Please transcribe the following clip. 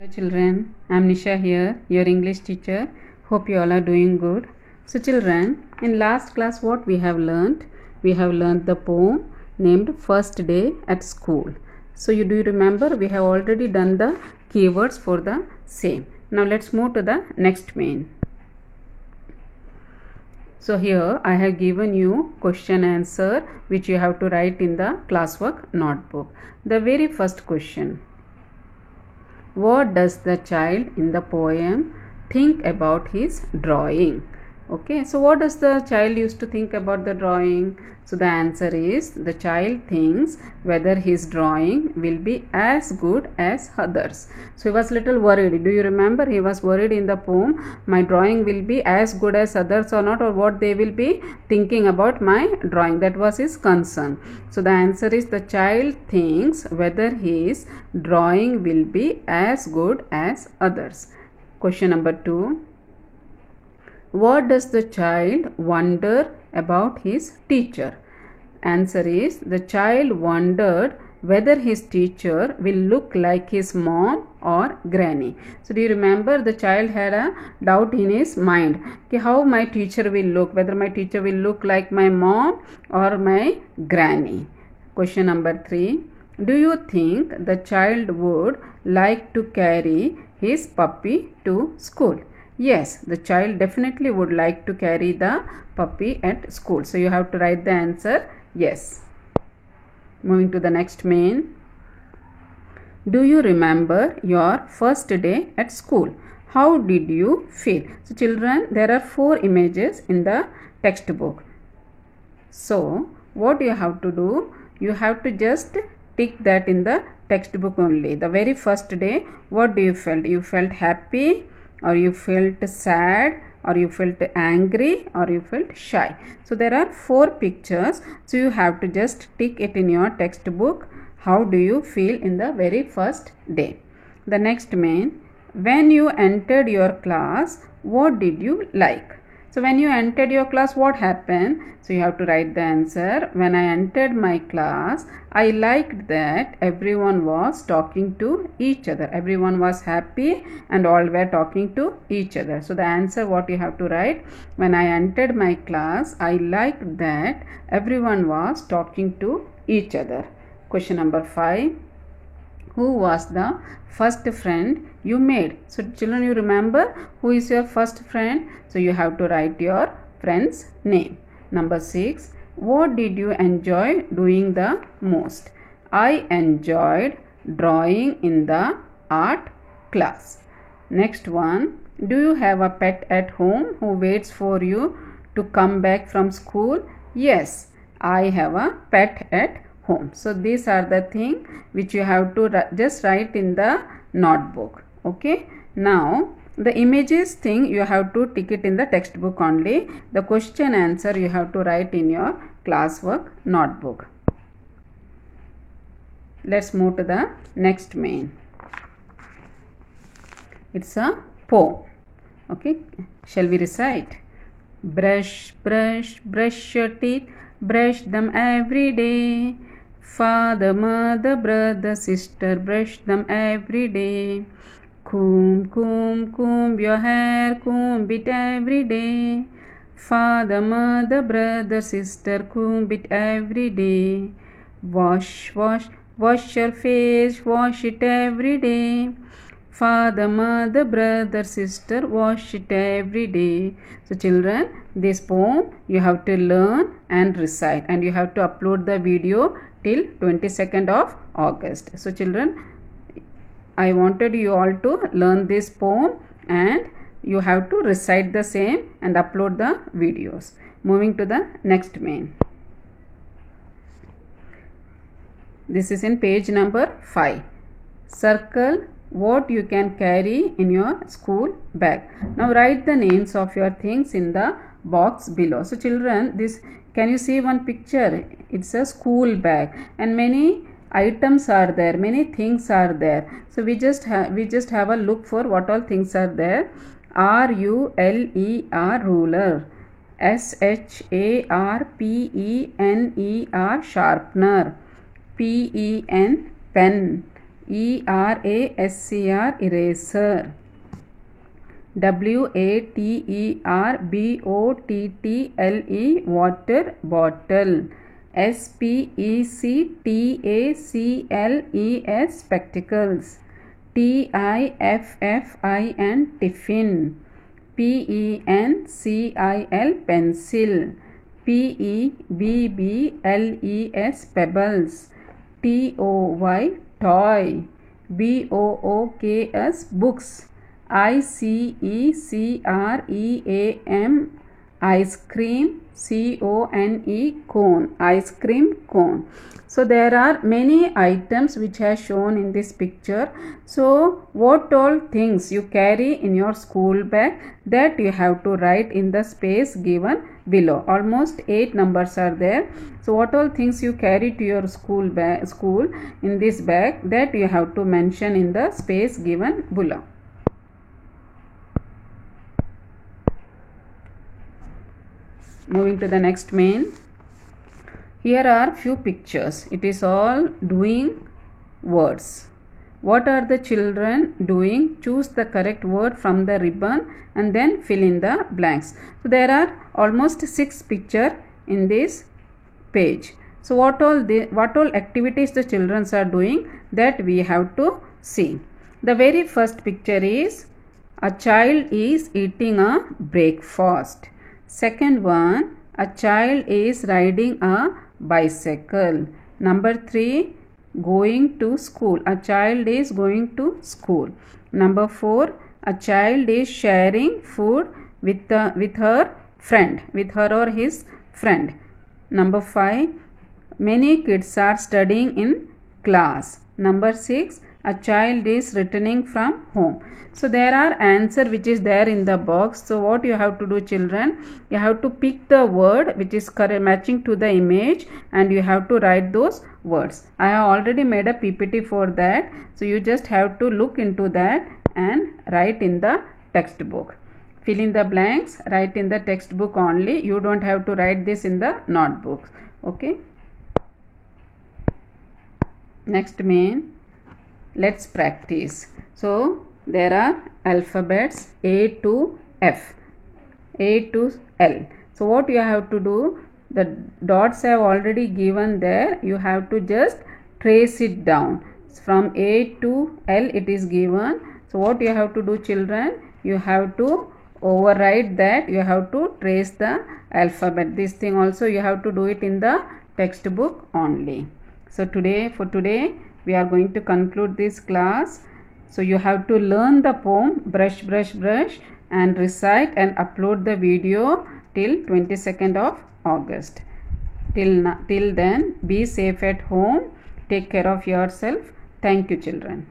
Hello children, I am Nisha here, your English teacher. Hope you all are doing good. So children, in last class what we have learnt? We have learnt the poem named First Day at School. So do you remember? We have already done the keywords for the same. Now let's move to the next main. So here I have given you question answer which you have to write in the classwork notebook. The very first question. What does the child in the poem think about his drawing? Okay, so what does the child used to think about the drawing? So the answer is the child thinks whether his drawing will be as good as others. So he was little worried. Do you remember? He was worried in the poem, my drawing will be as good as others or not, or what they will be thinking about my drawing. That was his concern. So the answer is the child thinks whether his drawing will be as good as others. Question number 2. What does the child wonder about his teacher? Answer is the child wondered whether his teacher will look like his mom or granny. So do you remember the child had a doubt in his mind, okay, how my teacher will look, whether my teacher will look like my mom or my granny. Question number 3. Do you think the child would like to carry his puppy to school? Yes, the child definitely would like to carry the puppy at school. So you have to write the answer yes. Moving to the next main. Do you remember your first day at school? How did you feel? So children, there are 4 images in the textbook. So what you have to do? You have to just tick that in the textbook only. The very first day, what do you felt? You felt happy, or you felt sad, or you felt angry, or you felt shy. So there are 4 pictures. So you have to just tick it in your textbook. How do you feel in the very first day? The next main. When you entered your class, what did you like? So when you entered your class, what happened? So you have to write the answer. When I entered my class, I liked that everyone was talking to each other. Everyone was happy and all were talking to each other. So the answer what you have to write. When I entered my class, I liked that everyone was talking to each other. Question number 5. Who was the first friend you made? So children, you remember who is your first friend? So you have to write your friend's name. Number 6. What did you enjoy doing the most? I enjoyed drawing in the art class. Next one. Do you have a pet at home who waits for you to come back from school? Yes, I have a pet at home. So these are the things which you have to just write in the notebook. Okay. Now the images thing you have to tick it in the textbook only. The question answer you have to write in your classwork notebook. Let's move to the next main. It's a poem. Okay. Shall we recite? Brush, brush, brush your teeth. Brush them every day. Father, mother, brother, sister, brush them every day. Comb, comb, comb your hair, comb it every day. Father, mother, brother, sister, comb it every day. Wash, wash, wash your face, wash it every day. Father, mother, brother, sister, wash it every day. So children, this poem you have to learn and recite, and you have to upload the video till 22nd of August. So children, I wanted you all to learn this poem and you have to recite the same and upload the videos. Moving to the next main. This is in page number 5. Circle what you can carry in your school bag. Now write the names of your things in the box below. So children, this, can you see one picture? It's a school bag and many items are there, many things are there. So we just have a look for what all things are there. RULER, ruler. SHARPENER, sharpener. PEN, pen. ERASCR, eraser. WATERBOTTLE, water bottle. SPECTACLES, spectacles. TIFFIN, tiffin. PENCIL, pencil. PEBBLES, pebbles. TOY, toy. BOOKS, books. ICECREAM, ice cream. CONE, cone, ice cream cone. So there are many items which are shown in this picture. So what all things you carry in your school bag, that you have to write in the space given below. Almost 8 numbers are there. So what all things you carry to your school in this bag, that you have to mention in the space given below. Moving to the next main. Here are few pictures. It is all doing words. What are the children doing? Choose the correct word from the ribbon and then fill in the blanks. So there are almost 6 pictures in this page. So what all activities the children are doing, that we have to see. The very first picture is a child is eating a breakfast. Second one, a child is riding a bicycle. Number 3, going to school. A child is going to school. Number 4, a child is sharing food with her friend, with her or his friend. Number 5, many kids are studying in class. Number 6, a child is returning from home. So there are answer which is there in the box. So what you have to do, children, you have to pick the word which is matching to the image and you have to write those words. I have already made a PPT for that. So you just have to look into that and write in the textbook. Fill in the blanks, write in the textbook only. You don't have to write this in the notebook. Okay. Next main, let's practice. So there are alphabets A to F, A to L. So what you have to do, the dots have already given there. You have to just trace it down. From A to L it is given. So what you have to do, children, you have to override that. You have to trace the alphabet. This thing also you have to do it in the textbook only. So for today we are going to conclude this class. So you have to learn the poem brush brush brush and recite and upload the video till 22nd of August. Till then, be safe at home. Take care of yourself. Thank you, children.